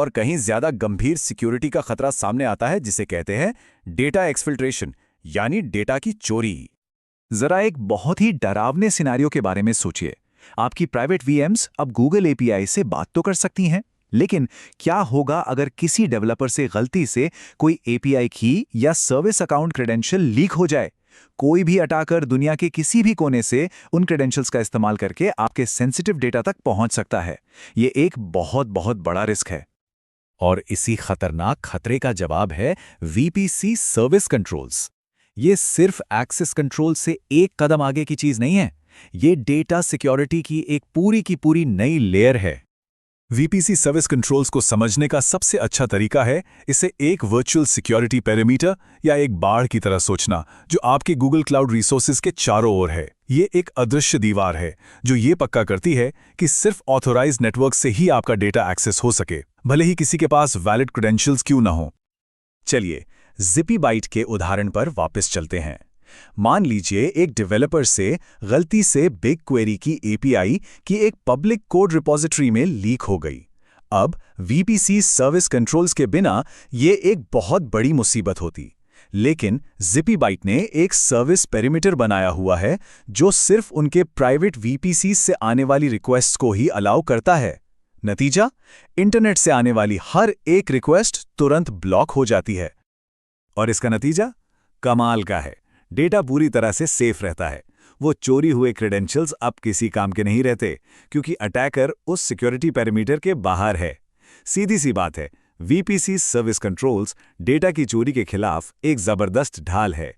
और कहीं ज्यादा गंभीर सिक्योरिटी का खतरा सामने आता है जिसे कहते हैं डेटा एक्सफिल्ट्रेशन, यानी डेटा की चोरी। जरा एक बहुत ही डरावने सिनेरियो के बारे में सोचिए। आपकी प्राइवेट वीएम्स अब गूगल एपीआई से बात तो कर सकती हैं, लेकिन क्या होगा अगर किसी डेवलपर से गलती से कोई एपीआई की या सर्विस अकाउंट क्रेडेंशियल लीक हो जाए? कोई भी अटैकर दुनिया के किसी भी कोने से उन क्रेडेंशियल्स का इस्तेमाल करके आपके सेंसिटिव डेटा तक पहुंच सकता है। ये एक बहुत बहुत बड़ा रिस्क है। और इसी खतरनाक खतरे का जवाब है वीपीसी सर्विस कंट्रोल्स। ये सिर्फ एक्सेस कंट्रोल से एक कदम आगे की चीज नहीं है, ये डेटा सिक्योरिटी की एक पूरी की पूरी नई लेयर है। वीपीसी सर्विस कंट्रोल्स को समझने का सबसे अच्छा तरीका है इसे एक वर्चुअल सिक्योरिटी पेरीमीटर या एक बाड़ की तरह सोचना, जो आपके गूगल क्लाउड रिसोर्सेज के चारों ओर है। ये एक अदृश्य दीवार है जो ये पक्का करती है कि सिर्फ ऑथोराइज्ड नेटवर्क से ही आपका डेटा एक्सेस हो सके, भले ही किसी के पास वैलिड क्रेडेंशियल्स क्यों ना हो। चलिए ZippyByte के उदाहरण पर वापस चलते हैं। मान लीजिए एक डेवलपर से गलती से बिग क्वेरी की एपीआई की एक पब्लिक कोड रिपॉजिटरी में लीक हो गई। अब वीपीसी सर्विस कंट्रोल्स के बिना ये एक बहुत बड़ी मुसीबत होती, लेकिन ZippyByte ने एक सर्विस पेरीमीटर बनाया हुआ है जो सिर्फ उनके प्राइवेट वीपीसी से आने वाली रिक्वेस्ट्स को ही अलाउ करता है। नतीजा, इंटरनेट से आने वाली हर एक रिक्वेस्ट तुरंत ब्लॉक हो जाती है। और इसका नतीजा कमाल का है, डेटा पूरी तरह से सेफ रहता है। वो चोरी हुए क्रेडेंशियल्स अब किसी काम के नहीं रहते, क्योंकि अटैकर उस सिक्योरिटी पैरामीटर के बाहर है। सीधी सी बात है, वीपीसी सर्विस कंट्रोल्स डेटा की चोरी के खिलाफ एक जबरदस्त ढाल है।